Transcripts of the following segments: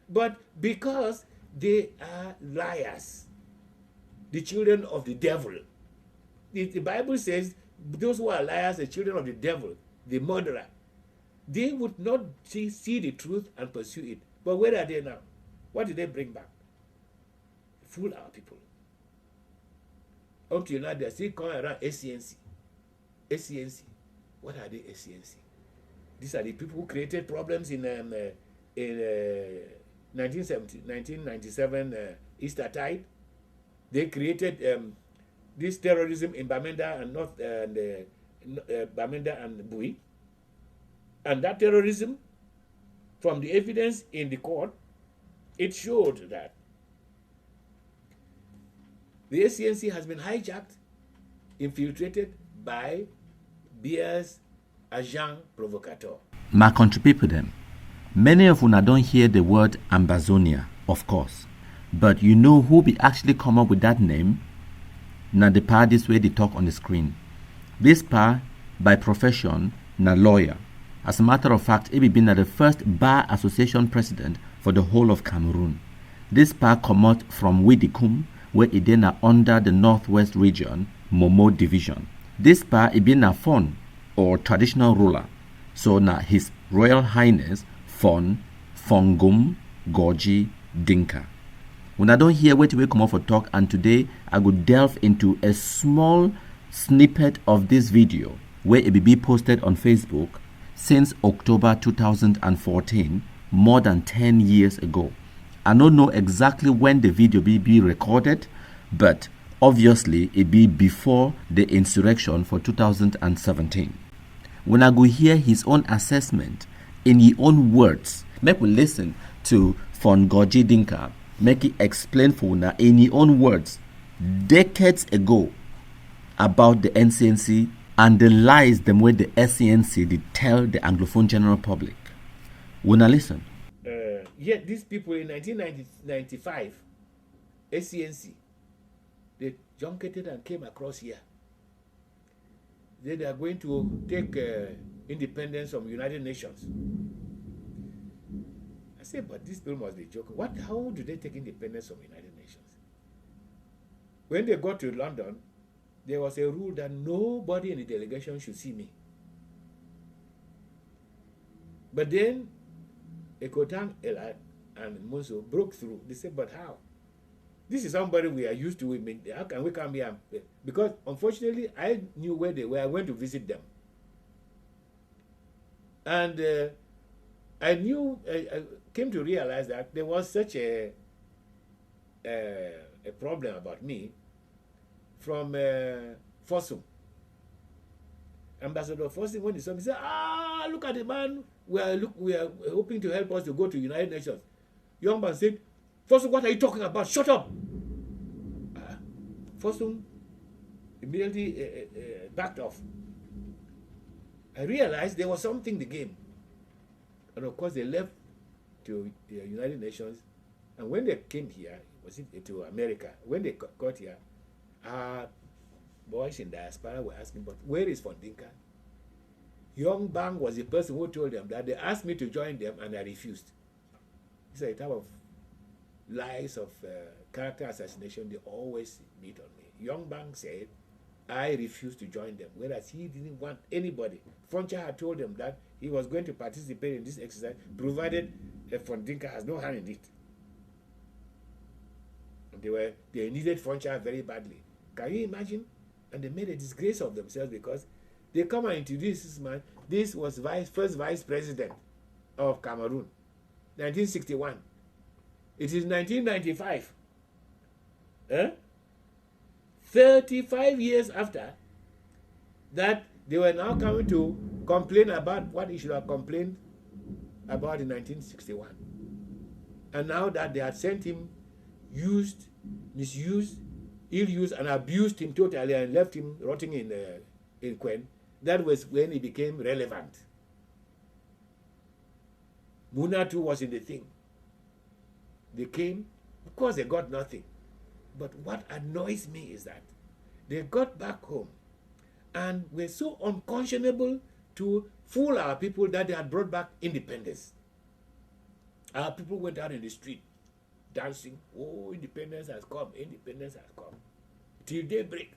But because they are liars, the children of the devil. The Bible says those who are liars, the children of the devil, the murderer, they would not see the truth and pursue it. But where are they now? What did they bring back? Fool our people. Up till now, they're still calling around SCNC. SCNC. What are they, SCNC? These are the people who created problems in 1997 Easter Tide. They created this terrorism in Bamenda and North Bamenda and Bui. And that terrorism, from the evidence in the court, it showed that the SCNC has been hijacked, infiltrated by Bia's agent provocateur. My country people them. Many of una don't hear the word Ambazonia, of course. But you know who be actually come up with that name? Na the pa this way they talk on the screen. This pa, by profession, na lawyer. As a matter of fact, he be been the first bar association president for the whole of Cameroon. This pa come out from Widikum, where he then under the Northwest region, Momo division. This pa he been a Fon, or traditional ruler. So na His Royal Highness Fon Fongum Gorji Dinka. When I don't hear what we come off for talk, and today I will delve into a small snippet of this video where it will be posted on Facebook since October 2014, more than 10 years ago. I don't know exactly when the video be recorded, but obviously it be before the insurrection for 2017. When I go hear his own assessment in his own words, make we listen to Fon Gorji Dinka, make it explain for una in his own words, decades ago, about the NCNC and the lies them way the SCNC did tell the Anglophone general public. Wanna listen? Yet these people in 1995, SCNC, they junketed and came across here. They are going to take independence from United Nations. I said, but these people must be joking. How do they take independence from United Nations? When they got to London, there was a rule that nobody in the delegation should see me. But then Ekotang, Elad, and Monso broke through. They said, but how? This is somebody we are used to. How can we come here? Because unfortunately, I knew where they were. I went to visit them. And I came to realize that there was such a problem about me from Fongum. Ambassador Fongum, when he saw me, said, look at the man. We are hoping to help us to go to United Nations. Young man said, Fongum, what are you talking about? Shut up. Fongum immediately backed off. I realized there was something in the game. And of course, they left to the United Nations. And when they came here, to America, when they got here, boys in diaspora were asking, but where is Fon Dinka? Young Bang was the person who told them that. They asked me to join them, and I refused. It's a type of lies of character assassination they always beat on me. Young Bang said, I refused to join them, whereas he didn't want anybody. Foncha had told them that he was going to participate in this exercise, provided Fon Dinka has no hand in it. And they needed Foncha very badly. Can you imagine? And they made a disgrace of themselves because they come and introduce this man. This was first vice president of Cameroon, 1961. It is 1995. 35 years after that, they were now coming to complain about what he should have complained about in 1961. And now that they had sent him, misused, ill-used, and abused him totally and left him rotting in Quen, that was when he became relevant. Muna too was in the thing. They came, of course they got nothing. But what annoys me is that they got back home and were so unconscionable to fool our people that they had brought back independence. Our people went out in the street dancing. Oh, independence has come. Independence has come. Till daybreak.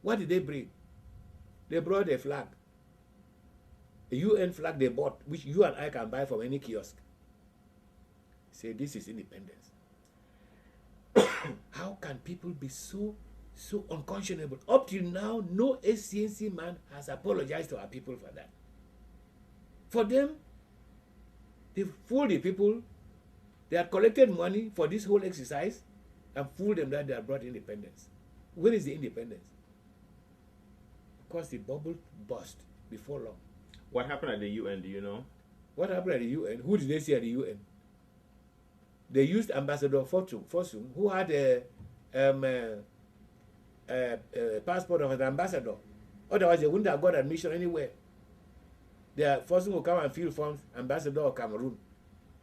What did they bring? They brought a flag. A UN flag they bought, which you and I can buy from any kiosk. Say this is independence. How can people be so unconscionable? Up till now, no SCNC man has apologized to our people for that. For them, they fooled the people. They had collected money for this whole exercise and fooled them that they had brought independence. Where is the independence? Because the bubble burst before long. What happened at the UN, do you know? What happened at the UN? Who did they see at the UN? They used Ambassador Fongum, who had a passport of an ambassador. Otherwise, they wouldn't have got admission anywhere. The Fongum will come and fill forms, ambassador of Cameroon.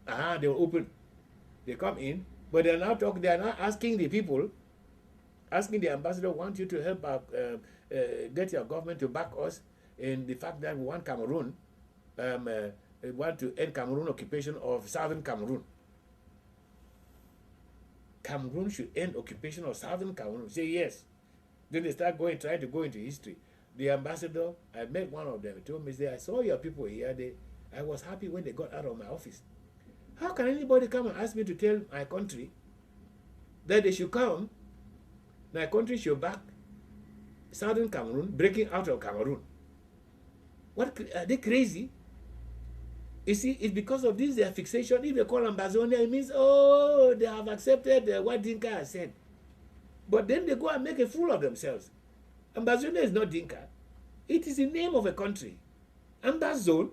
They will open. They come in, but they are now talking. They are now asking the people, asking the ambassador, want you to help get your government to back us in the fact that we want Cameroon, we want to end Cameroon occupation of southern Cameroon. Cameroon should end occupation of southern Cameroon. Say yes. Then they start trying to go into history. The ambassador, I met one of them. He told me, I saw your people here. I was happy when they got out of my office. How can anybody come and ask me to tell my country that they should come? My country should back southern Cameroon, breaking out of Cameroon. What, are they crazy? You see, it's because of this, their fixation. If they call Ambazonia, it means, oh, they have accepted what Dinka has said. But then they go and make a fool of themselves. Ambazonia is not Dinka. It is the name of a country. Ambazon,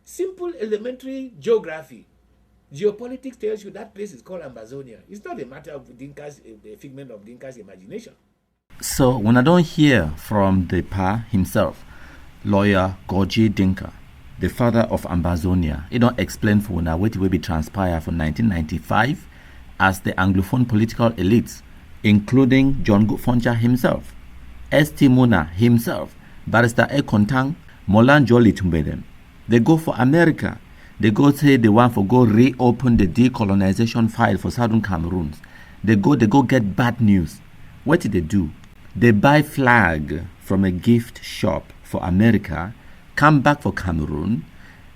simple elementary geography. Geopolitics tells you that place is called Ambazonia. It's not a matter of Dinka's, a figment of Dinka's imagination. So when I don't hear from the Pa himself, lawyer Gorji Dinka, the father of Ambazonia, he don't explain for now what will be transpired from 1995 as the Anglophone political elites, including John Fonja himself, St. Muna himself, Barrister Ekontang, Molan Jolly Tumbedem. They go for America. They go say they want to go reopen the decolonization file for Southern Cameroons. They go get bad news. What did they do? They buy flag from a gift shop for America, come back for Cameroon.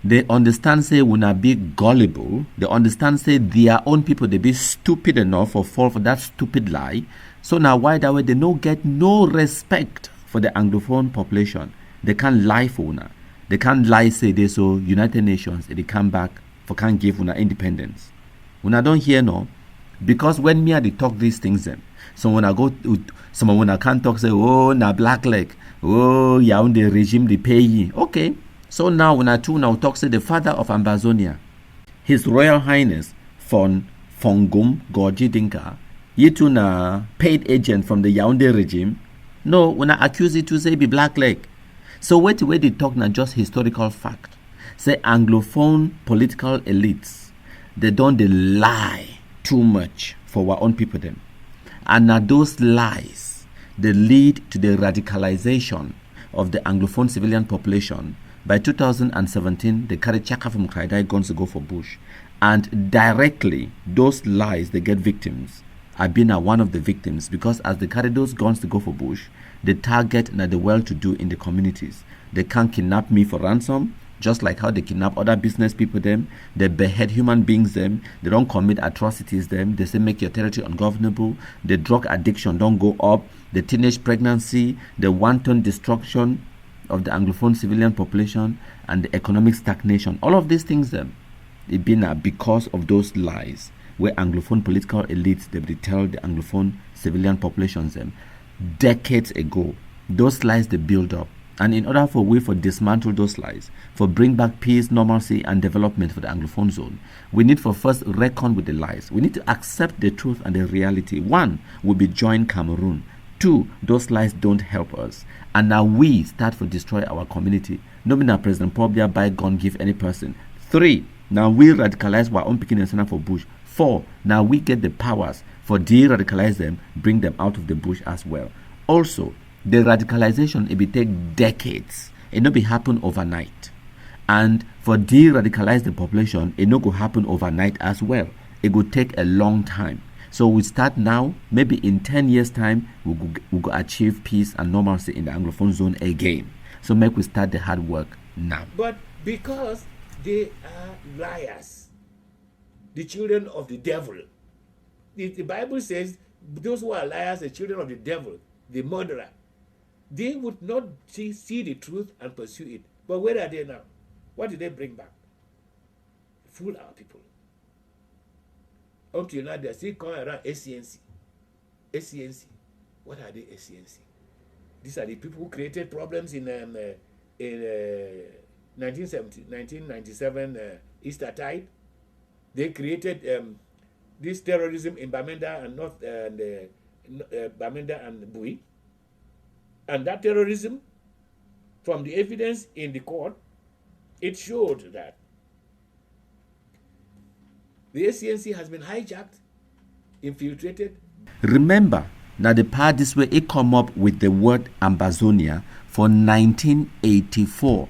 They understand say we not be gullible. They understand say their own people they be stupid enough or fall for that stupid lie. So now why that way they no get no respect for the Anglophone population. They can't lie for una. They can't lie say they so United Nations they come back for can't give una independence. Una don't hear no. Because when me they talk these things them. So when I go someone when I can't talk say oh na black leg, oh Yaoundé regime they pay ye. Okay. So now when I now talk say the father of Ambazonia, His Royal Highness Fongum Gorji Dinka, ye too na paid agent from the Yaoundé regime. No, when I accuse it to say be black leg. So wait they talk now just historical fact. Say Anglophone political elites, they don't lie too much for our own people them. And now those lies, they lead to the radicalization of the Anglophone civilian population. By 2017, they carry chaka from Kraidai guns to go for bush. And directly, those lies, they get victims. I've been one of the victims because as they carry those guns to go for bush, they target the well-to-do in the communities. They can't kidnap me for ransom, just like how they kidnap other business people them. They behead human beings them. They don't commit atrocities them. They say make your territory ungovernable. The drug addiction don't go up. The teenage pregnancy, the wanton destruction of the Anglophone civilian population, and the economic stagnation. All of these things them, it been because of those lies where Anglophone political elites they tell the Anglophone civilian populations them decades ago. Those lies they build up. And in order for we for dismantle those lies, for bring back peace, normalcy, and development for the Anglophone zone, we need for first reckon with the lies. We need to accept the truth and the reality. One, will be join Cameroon. Two, those lies don't help us. And now we start to destroy our community. No mean that President Pobia buy gun give any person. Three, now we radicalize our own picking and center for bush. Four, now we get the powers for de-radicalize them, bring them out of the bush as well. Also, the radicalization, it will take decades. It not be happen overnight. And for de-radicalize the population, it no go happen overnight as well. It will take a long time. So we start now, maybe in 10 years' time, we go achieve peace and normalcy in the Anglophone zone again. So make we start the hard work now. But because they are liars, the children of the devil. The Bible says those who are liars, the children of the devil, the murderer, they would not see the truth and pursue it. But where are they now? What did they bring back? Fool our people. Up till now, they are still calling around SCNC. SCNC. What are they, SCNC? These are the people who created problems in 1997 Easter Tide. They created this terrorism in Bamenda and North Bamenda and Bui. And that terrorism, from the evidence in the court, it showed that the SCNC has been hijacked, infiltrated. Remember, now the part this way it come up with the word Ambazonia for 1984.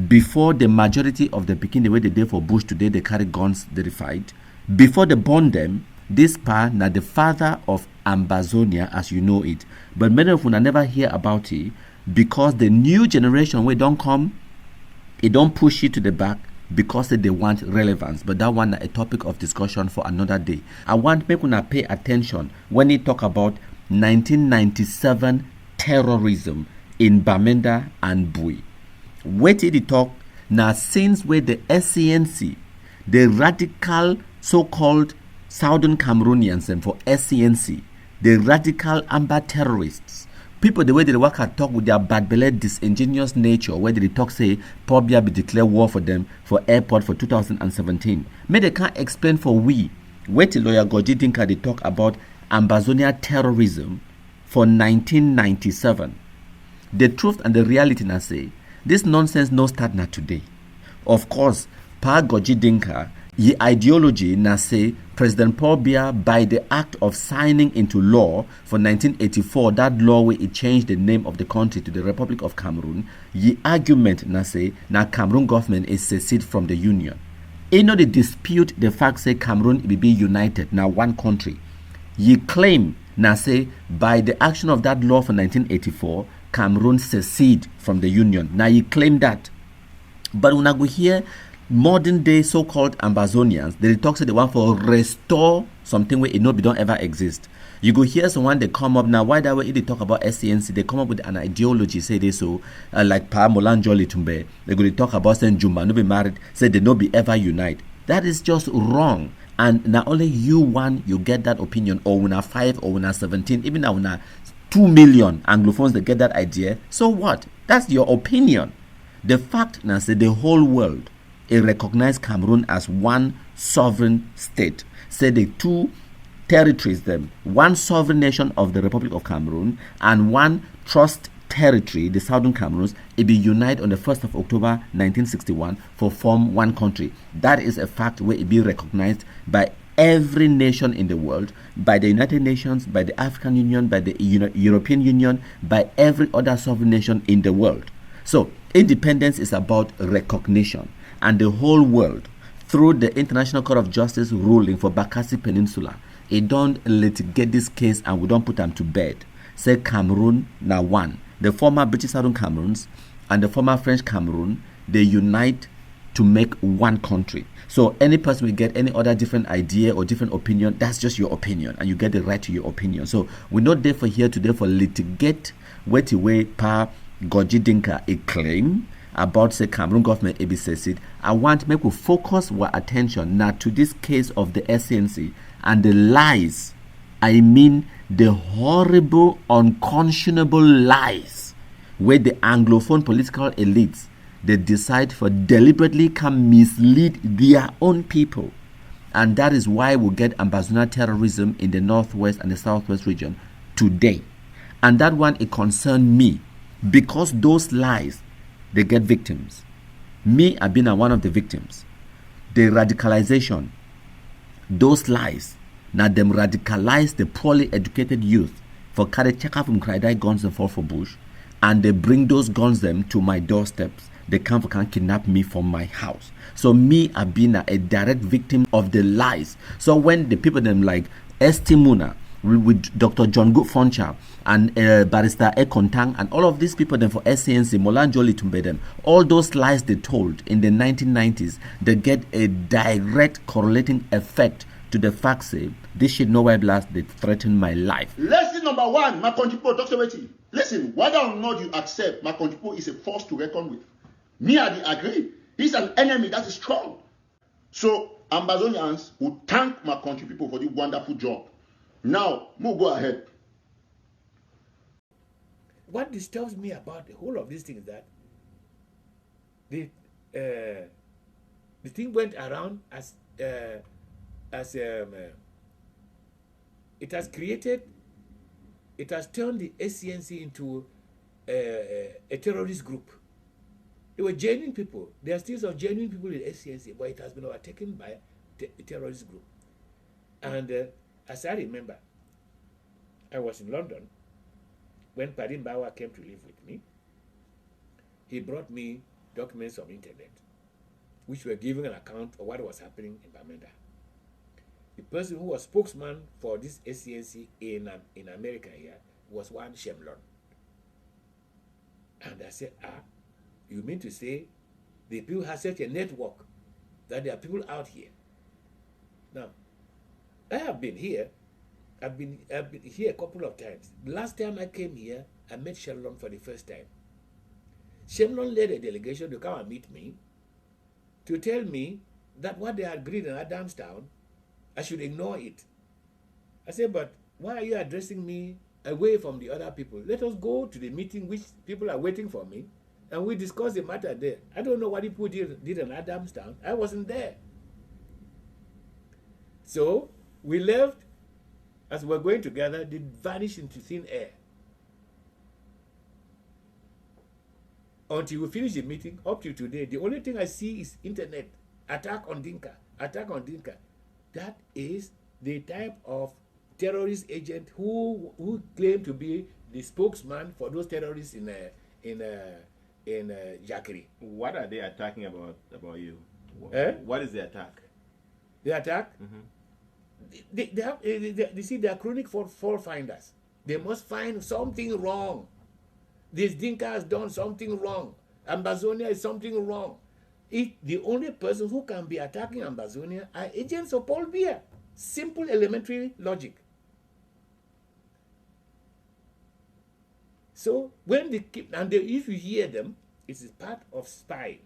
Before the majority of the Pekin, the way they did for Bush today, they carry guns, they fight. Before they burn them, this part now the father of Ambazonia, as you know it. But many of you never hear about it because the new generation where don't come, it don't push it to the back because they want relevance. But that one a topic of discussion for another day. I want people to pay attention when they talk about 1997 terrorism in Bamenda and Bui. Wait till they talk now since where the SCNC, the radical so-called Southern Cameroonians and for SCNC, the radical Amba terrorists, people the way they work and talk with their bad belly disingenuous nature, where they talk say Pobia be declare war for them for airport for 2017. May they can't explain for we. Wait till lawyer Gorji Dinka they talk about Ambazonia terrorism for 1997. The truth and the reality now say this nonsense no start now today. Of course, Pa Gorji Dinka, the ideology now say President Paul Biya by the act of signing into law for 1984, that law where it changed the name of the country to the Republic of Cameroon, the argument now say now Cameroon government is secede from the union. You know they dispute the fact say Cameroon will be united now one country. Ye claim now say by the action of that law for 1984, Cameroon secede from the union. Now you claim that. But when I go here, modern day so-called Ambazonians, they talk say they want for restore something where it no be don't ever exist. You go hear someone they come up now. Why that way they talk about SCNC? They come up with an ideology. Say they so like Pa Molanjoli Tumbe. They go to talk about saying Jumba no be married. Say they no be ever unite. That is just wrong. And not only you one you get that opinion, or when 5 or when 17, even now when 2 million Anglophones they get that idea. So what? That's your opinion. The fact now say the whole world it recognized Cameroon as one sovereign state. Say the two territories them, one sovereign nation of the Republic of Cameroon and one trust territory, the Southern Cameroons, it be unite on the 1st of October 1961 for form one country. That is a fact where it be recognized by every nation in the world, by the United Nations, by the African Union, by the European Union, by every other sovereign nation in the world. So independence is about recognition. And the whole world, through the International Court of Justice ruling for Bakassi Peninsula, it don't litigate this case and we don't put them to bed. Say Cameroon now one. The former British Southern Cameroons and the former French Cameroon, they unite to make one country. So any person will get any other different idea or different opinion, that's just your opinion and you get the right to your opinion. So we're not there for here today for litigate wait away Pa Gorji Dinka a claim about say Cameroon government ABCC. I want to make we focus our attention now to this case of the SCNC and the lies. I mean the horrible, unconscionable lies where the Anglophone political elites they decide for deliberately can mislead their own people. And that is why we get Ambazonia terrorism in the northwest and the southwest region today. And that one it concerned me because those lies they get victims. Me, I've been one of the victims. The radicalization, those lies, now them radicalize the poorly educated youth for carry check up from Kradai guns and fall for Bush. and they bring those guns them to my doorsteps. They can kidnap me from my house. So me, I've been a direct victim of the lies. So when the people them like Estimuna with Dr. John Good Foncha and Barrister Ekontang and all of these people then for SCNC, Molanjoli Tumbedem, all those lies they told in the 1990s, they get a direct correlating effect to the fact say this shit nowhere blast they threaten my life. Lesson number one, my country people talks about it. Listen, whether or not you accept, my country people is a force to reckon with. Me, I agree. He's an enemy that is strong. So Ambazonians will thank my country people for the wonderful job. Now, we'll go ahead. What disturbs me about the whole of this thing is that the thing went around as it has turned the SCNC into a terrorist group. They were genuine people. There are still some genuine people in SCNC, but it has been overtaken by a terrorist group. And as I remember, I was in London when Padim Bawa came to live with me. He brought me documents of internet, which were giving an account of what was happening in Bamenda. The person who was spokesman for this SCNC in America here was one Shemlon. And I said, you mean to say the people have such a network that there are people out here? Now, I have been here. I've been here a couple of times. Last time I came here, I met Shemlon for the first time. Shemlon led a delegation to come and meet me to tell me that what they had agreed in Adamstown, I should ignore it. I said, but why are you addressing me away from the other people? Let us go to the meeting which people are waiting for me, and we discuss the matter there. I don't know what people did in Adamstown. I wasn't there. So we left. As we were going together, they vanished into thin air. Until we finish the meeting, up to today, the only thing I see is internet. Attack on Dinka. Attack on Dinka. That is the type of terrorist agent who claim to be the spokesman for those terrorists in Jackery. What are they attacking about you? What is the attack? The attack? Mm-hmm. They see, they are chronic fault finders. They must find something wrong. This Dinka has done something wrong. Ambazonia is something wrong. The only person who can be attacking Ambazonia are agents of Paul Biya. Simple elementary logic. So when they keep, and if you hear them, it is part of spying.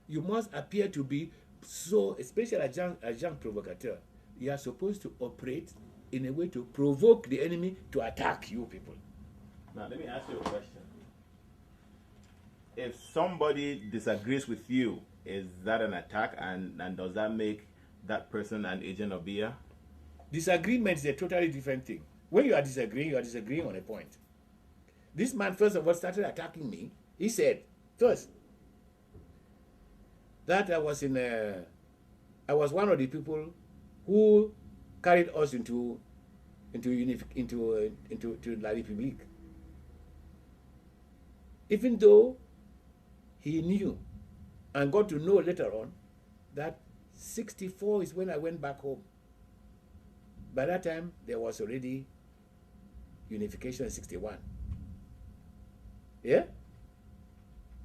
You must appear to be so, especially a young provocateur. You are supposed to operate in a way to provoke the enemy to attack you people. Now, let me ask you a question. If somebody disagrees with you, is that an attack, and does that make that person an agent of Biya? Disagreement is a totally different thing. When you are disagreeing on a point. This man, first of all, started attacking me. He said, first, that I was one of the people who carried us into La République. Even though he knew and got to know later on that 64 is when I went back home. By that time, there was already unification in 61. Yeah?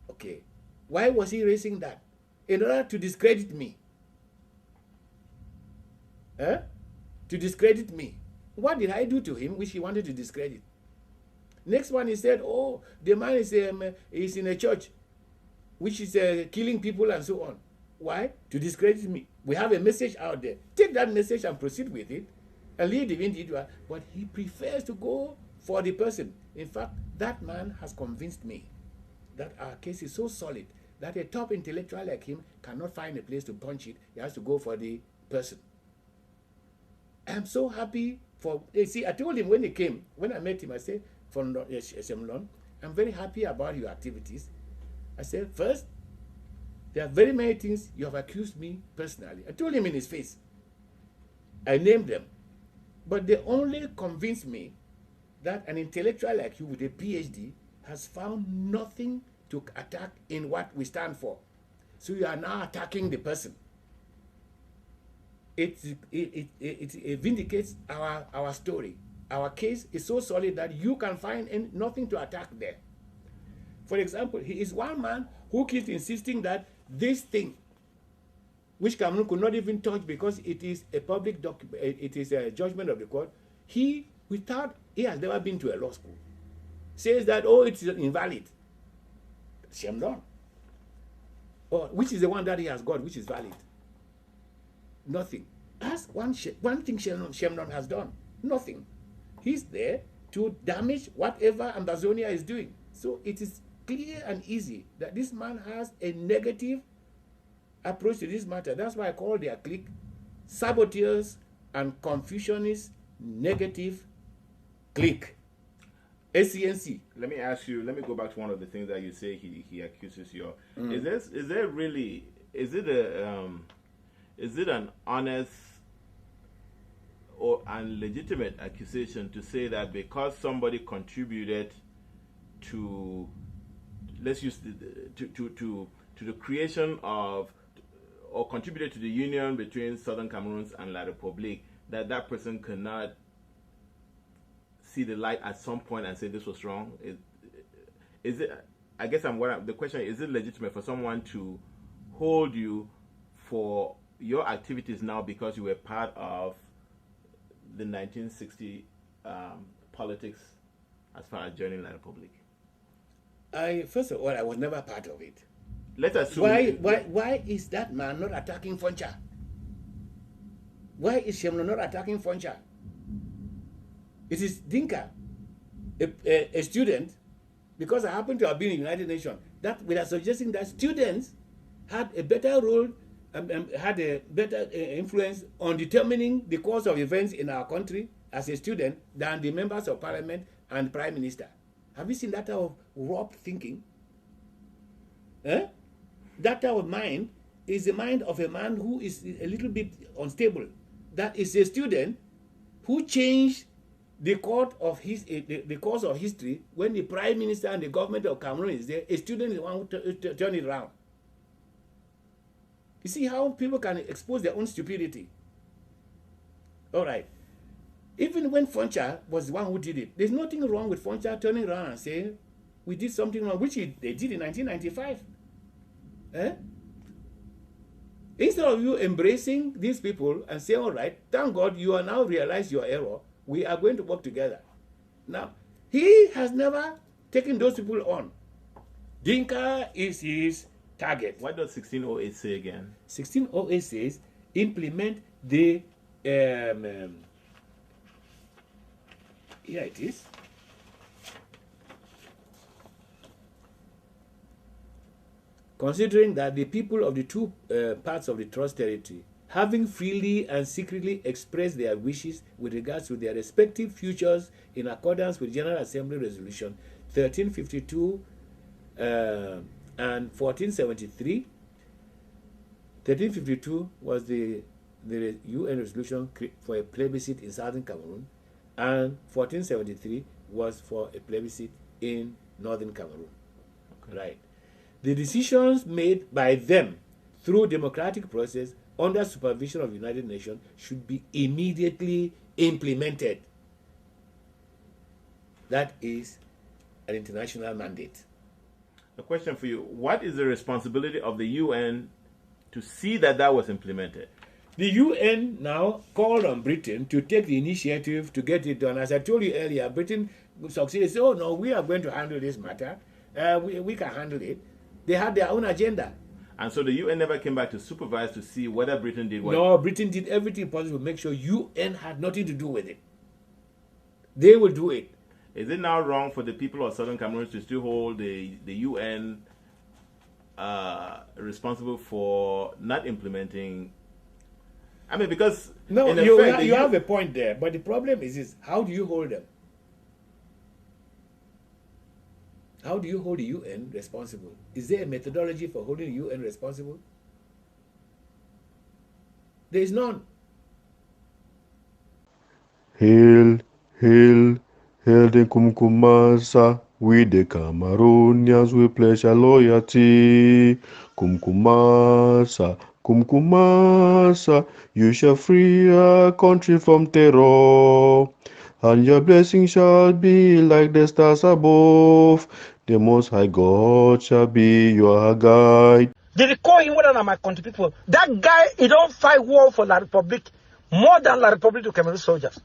Okay. Why was he raising that? In order to discredit me. To discredit me. What did I do to him which he wanted to discredit? Next one, he said, oh, the man is in a church which is killing people and so on. Why? To discredit me. We have a message out there. Take that message and proceed with it and leave the individual. But he prefers to go for the person. In fact, that man has convinced me that our case is so solid that a top intellectual like him cannot find a place to punch it. He has to go for the person. I'm so happy for, you see, I told him when he came, when I met him, I said, I'm very happy about your activities. I said, first, there are very many things you have accused me personally. I told him in his face. I named them. But they only convinced me that an intellectual like you with a PhD has found nothing to attack in what we stand for. So you are now attacking the person. It vindicates our story. Our case is so solid that you can find nothing to attack there. For example, he is one man who keeps insisting that this thing, which Cameroon could not even touch because it is a public document, it is a judgment of the court, he has never been to a law school, says that, oh, it's invalid. Shame on. Or which is the one that he has got, which is valid? Nothing. That's one thing Shemnon has done. Nothing. He's there to damage whatever Ambazonia is doing. So it is clear and easy that this man has a negative approach to this matter. That's why I call their clique saboteurs and confucionists negative clique. SCNC. Let me ask you, let me go back to one of the things that you say he accuses you of. Is it an honest or an legitimate accusation to say that because somebody contributed to, let's use to the creation of, or contributed to the union between Southern Cameroon and La République, that person cannot see the light at some point and say this was wrong? Is it? I guess the question is it legitimate for someone to hold you for your activities now because you were part of the 1960 politics as far as joining La République? First of all, I was never part of it. Let's assume. Why is that man not attacking Foncha? Why is Shemno not attacking Foncha? It is Dinka, a student, because I happen to have been in the United Nations, that we are suggesting that students had a better role, had a better influence on determining the course of events in our country as a student than the members of parliament and prime minister. Have you seen that type of warped thinking? That type of mind is the mind of a man who is a little bit unstable. That is a student who changed the course of history when the prime minister and the government of Cameroon is there. A student is the one who turn it around. You see how people can expose their own stupidity. All right. Even when Foncha was the one who did it, there's nothing wrong with Foncha turning around and saying, we did something wrong, which they did in 1995. Instead of you embracing these people and saying, all right, thank God you are now realized your error, we are going to work together. Now, he has never taken those people on. Dinka is his target. What does 1608 say again? 1608 says, implement the, here it is. Considering that the people of the two parts of the Trust Territory, having freely and secretly expressed their wishes with regards to their respective futures in accordance with General Assembly Resolution 1352 and 1473. 1352 was the UN resolution for a plebiscite in Southern Cameroon, and 1473 was for a plebiscite in Northern Cameroon. Okay. Right. The decisions made by them through democratic process under supervision of the United Nations should be immediately implemented. That is an international mandate. A question for you. What is the responsibility of the UN to see that that was implemented? The UN now called on Britain to take the initiative to get it done. As I told you earlier, Britain succeeded. So, oh no, we are going to handle this matter. We can handle it. They had their own agenda. And so the UN never came back to supervise to see whether Britain did what? No, Britain did everything possible to make sure UN had nothing to do with it. They will do it. Is it now wrong for the people of Southern Cameroon to still hold the UN responsible for not implementing? I mean, because... No, you have a point there. But the problem is how do you hold them? How do you hold the UN responsible? Is there a methodology for holding the UN responsible? There is none. Hail, hail, hail the Kumkumasa. We the Cameroonians, we pledge our loyalty. Kumkumasa, Kumkumasa, you shall free our country from terror. And your blessing shall be like the stars above. The Most High God shall be your guide. They call him one of my country people. That guy, he don't fight war for La Republic more than La Republic to Cameroon soldiers.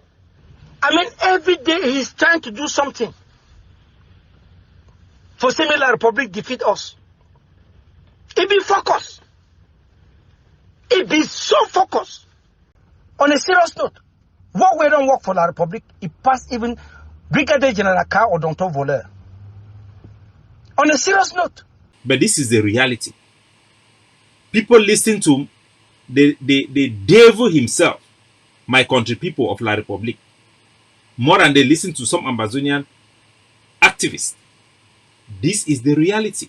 I mean, every day he's trying to do something for seeing La Republic defeat us. He be focused. He be so focused. On a serious note, what we don't work for La Republic, it passed even Brigadier General Ka or Dr. Voleur. On a serious note. But this is the reality. People listen to the devil himself, my country people of La Republique, more than they listen to some Ambazonian activists. This is the reality.